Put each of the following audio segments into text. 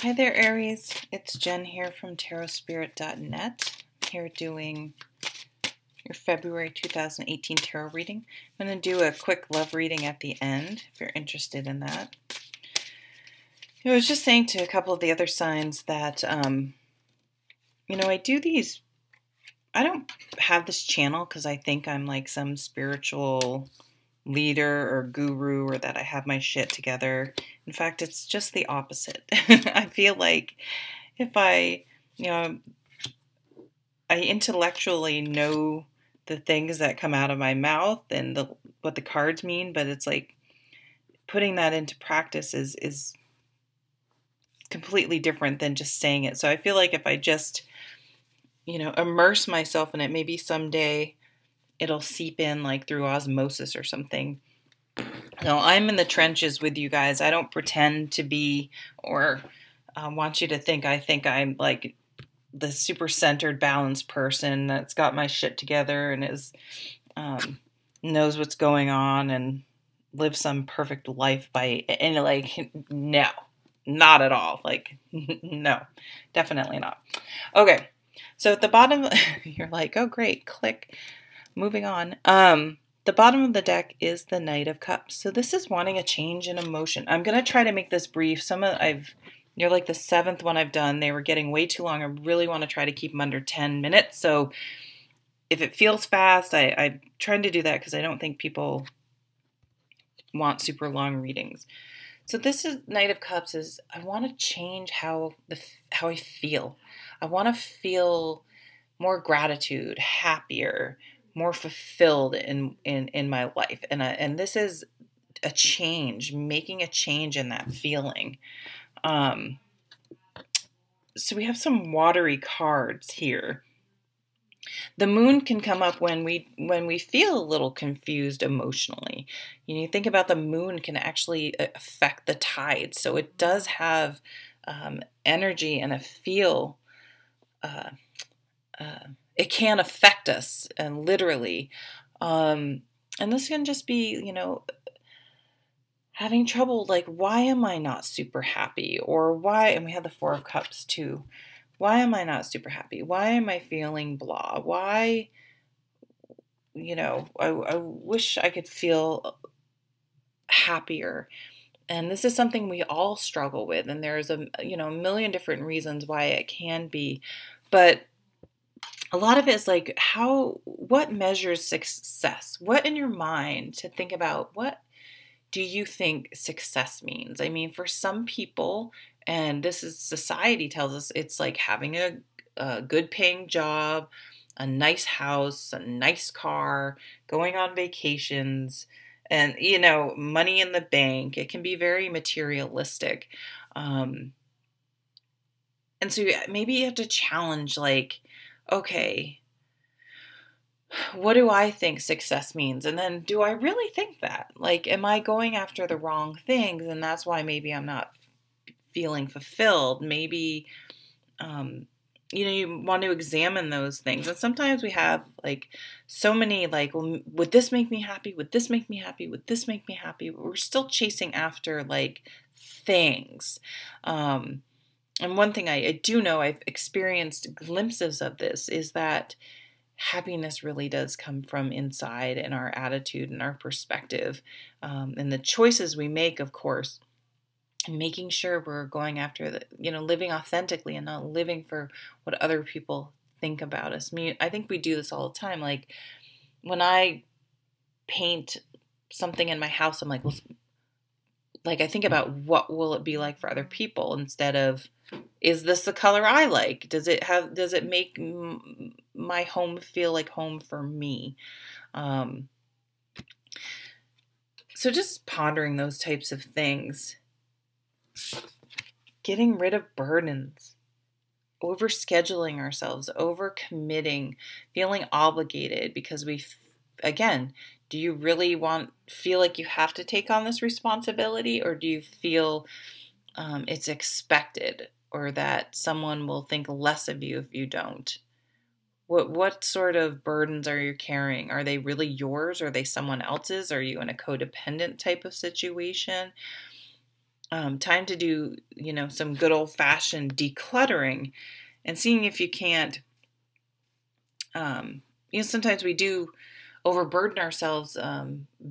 Hi there, Aries. It's Jen here from tarotspirit.net. I'm here doing your February 2018 tarot reading. I'm going to do a quick love reading at the end if you're interested in that. I was just saying to a couple of the other signs that, I do these, I don't have this channel because I think I'm like some spiritual leader or guru or that I have my shit together. In fact, it's just the opposite. I feel like if I intellectually know the things that come out of my mouth and what the cards mean, but it's like putting that into practice is completely different than just saying it. So I feel like if I just, immerse myself in it, maybe someday it'll seep in like through osmosis or something. No, I'm in the trenches with you guys. I don't pretend to be or want you to think I'm like the super centered, balanced person that's got my shit together and is knows what's going on and lives some perfect life and like, no, not at all. Like, no, definitely not. Okay. So at the bottom, you're like, oh, great, click, moving on. The bottom of the deck is the Knight of Cups. So this is wanting a change in emotion. I'm going to try to make this brief. You're like the 7th one I've done. They were getting way too long. I really want to try to keep them under 10 minutes. So if it feels fast, I'm trying to do that because I don't think people want super long readings. So this is Knight of Cups is I want to change how I feel. I want to feel more gratitude, happier, more fulfilled in my life. And this is a change, making a change in that feeling. So we have some watery cards here. The moon can come up when we feel a little confused emotionally. You think about the moon can actually affect the tides. So it does have energy and a feel. It can affect us, and literally. And this can just be, having trouble, like, why am I not super happy? Or why, and we have the 4 of Cups too. Why am I not super happy? Why am I feeling blah? Why, I wish I could feel happier. And this is something we all struggle with. And there's a million different reasons why it can be. But a lot of it is like, what measures success? What in your mind to think about, what do you think success means? I mean, for some people, and this is society tells us, it's like having a good paying job, a nice house, a nice car, going on vacations, and, money in the bank. It can be very materialistic. And so maybe you have to challenge, like, okay, what do I think success means? And then do I really think that? Like, am I going after the wrong things? And that's why maybe I'm not feeling fulfilled. Maybe, you want to examine those things. And sometimes we have like so many, like, well, would this make me happy? Would this make me happy? Would this make me happy? But we're still chasing after like things. And one thing I do know, I've experienced glimpses of this, is that happiness really does come from inside and our attitude and our perspective, and the choices we make, of course, and making sure we're going after living authentically and not living for what other people think about us. I think we do this all the time. Like when I paint something in my house, I'm like, well, like I think about what will it be like for other people instead of, is this the color I like? Does it make my home feel like home for me? So just pondering those types of things. Getting rid of burdens. Overscheduling ourselves. Overcommitting. Feeling obligated because again, do you really feel like you have to take on this responsibility, or do you feel it's expected, or that someone will think less of you if you don't? What sort of burdens are you carrying? Are they really yours? Or are they someone else's? Are you in a codependent type of situation? Time to do, some good old-fashioned decluttering and seeing if you can't, sometimes we do overburden ourselves,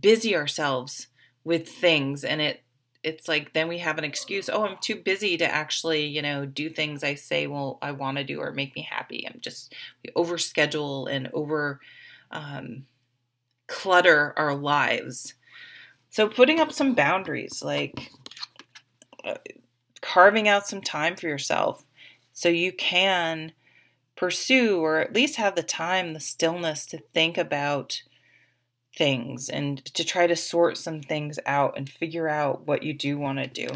busy ourselves with things, and it's like then we have an excuse. Oh, I'm too busy to actually, do things I say, well, I want to do or make me happy. We overschedule and over clutter our lives. So putting up some boundaries, like carving out some time for yourself so you can pursue, or at least have the time, the stillness to think about things and to try to sort some things out and figure out what you do want to do.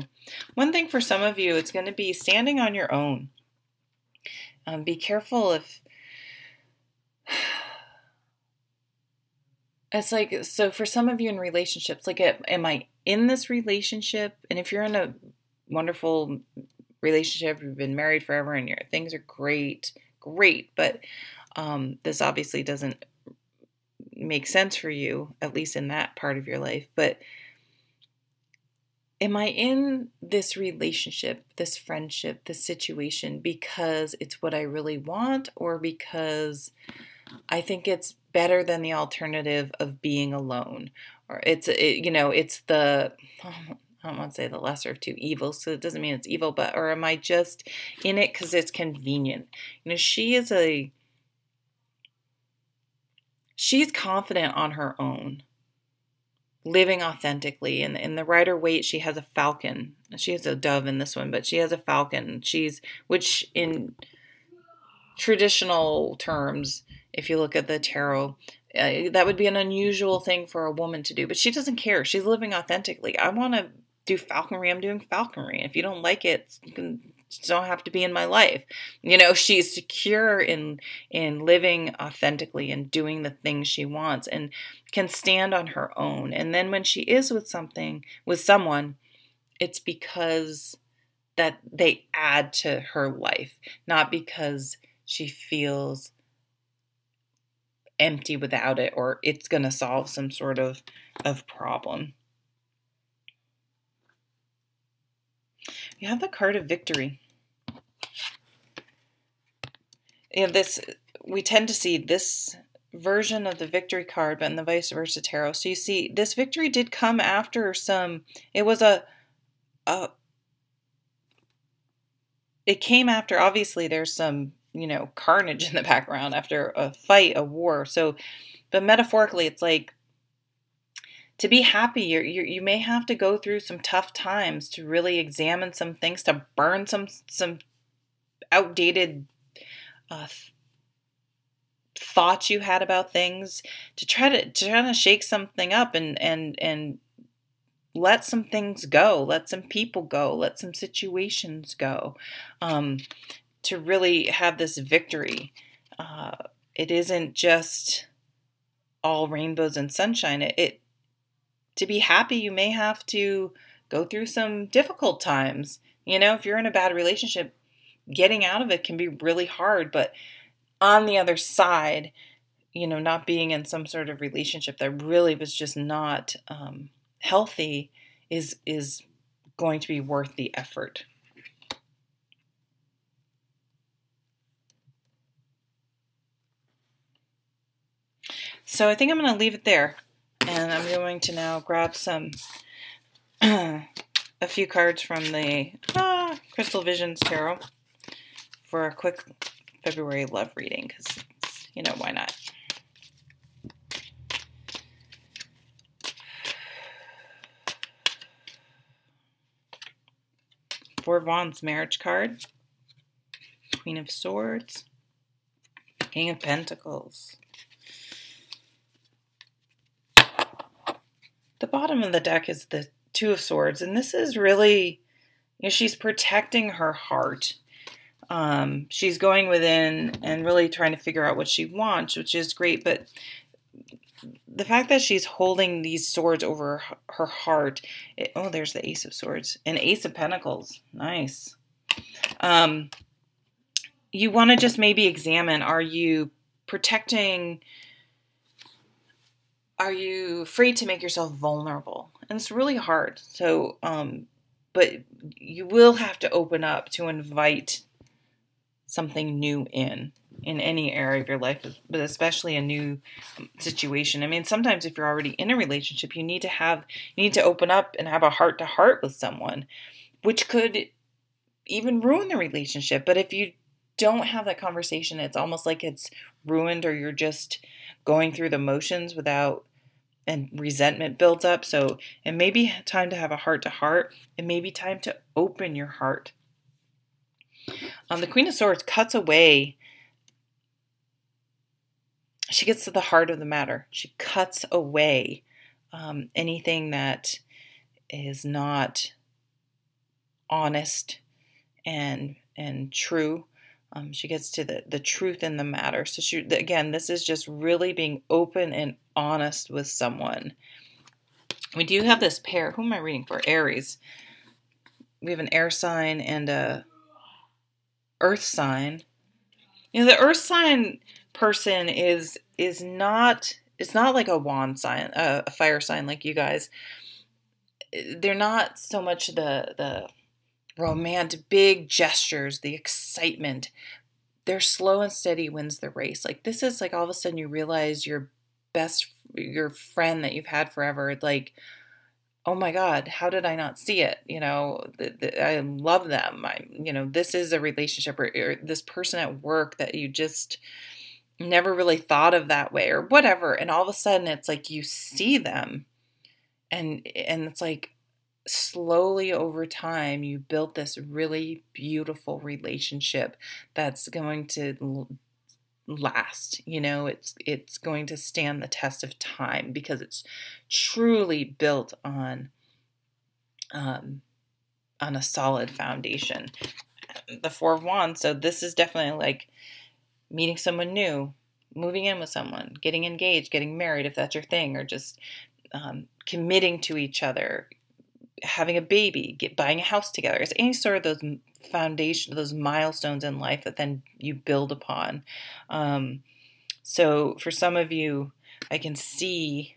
One thing for some of you, it's going to be standing on your own. Be careful if it's like, so for some of you in relationships, like, am I in this relationship? And if you're in a wonderful relationship, you've been married forever and things are great, but this obviously doesn't make sense for you, at least in that part of your life. But am I in this relationship, this friendship, this situation because it's what I really want, or because I think it's better than the alternative of being alone? Or it's the, I don't want to say the lesser of two evils, so it doesn't mean it's evil, or am I just in it because it's convenient? She's confident on her own, living authentically. And in the Rider-Waite, she has a falcon. She has a dove in this one, but she has a falcon. Which in traditional terms, if you look at the tarot, that would be an unusual thing for a woman to do. But she doesn't care. She's living authentically. I want to do falconry. I'm doing falconry. If you don't like it, you don't have to be in my life. She's secure in living authentically and doing the things she wants and can stand on her own. And then when she is with someone, it's because that they add to her life, not because she feels empty without it, or it's going to solve some sort of problem. You have the card of victory. We tend to see this version of the victory card, but in the Vicevesra tarot. So you see, this victory did come after it came after, obviously there's some, carnage in the background after a fight, a war. So, but metaphorically, it's like, to be happy, you may have to go through some tough times to really examine some things, to burn some outdated thoughts you had about things, to try to shake something up and let some things go, let some people go, let some situations go, to really have this victory. It isn't just all rainbows and sunshine. To be happy, you may have to go through some difficult times. If you're in a bad relationship, getting out of it can be really hard. But on the other side, not being in some sort of relationship that really was just not healthy is going to be worth the effort. So I think I'm going to leave it there. And I'm going to now grab a few cards from the Crystal Visions Tarot for a quick February love reading, because, why not? Four of Wands marriage card, Queen of Swords, King of Pentacles. The bottom of the deck is the Two of Swords, and this is really, she's protecting her heart. She's going within and really trying to figure out what she wants, which is great, but the fact that she's holding these swords over her heart, there's the Ace of Swords and Ace of Pentacles. Nice. You want to just maybe examine, are you protecting... Are you afraid to make yourself vulnerable? And it's really hard. So but you will have to open up to invite something new in any area of your life, but especially a new situation. I mean, sometimes if you're already in a relationship, you need to open up and have a heart to heart with someone, which could even ruin the relationship. But if you don't have that conversation, it's almost like it's ruined, or you're just going through the motions without, and resentment builds up. So it may be time to have a heart to heart. It may be time to open your heart. The Queen of Swords cuts away. She gets to the heart of the matter. She cuts away anything that is not honest and true. She gets to the truth in the matter. So again, this is just really being open and honest with someone. We do have this pair. Who am I reading for? Aries. We have an air sign and a earth sign. You know, the earth sign person is not, it's not like a wand sign, a fire sign like you guys. They're not so much the romantic big gestures, the excitement. They're slow and steady wins the race. Like, this is like all of a sudden you realize your friend that you've had forever, like, oh my God, how did I not see it? You know, I love them. This is a relationship, or this person at work that you just never really thought of that way, or whatever. And all of a sudden it's like you see them, and it's like slowly over time you built this really beautiful relationship that's going to last. It's going to stand the test of time because it's truly built on a solid foundation. The Four of Wands. So this is definitely like meeting someone new, moving in with someone, getting engaged, getting married if that's your thing, or just committing to each other, having a baby, buying a house together. It's any sort of those foundation, those milestones in life that then you build upon. So for some of you, I can see,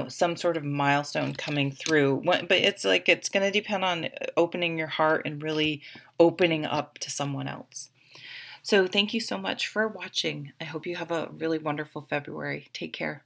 some sort of milestone coming through. But it's like, it's going to depend on opening your heart and really opening up to someone else. So thank you so much for watching. I hope you have a really wonderful February. Take care.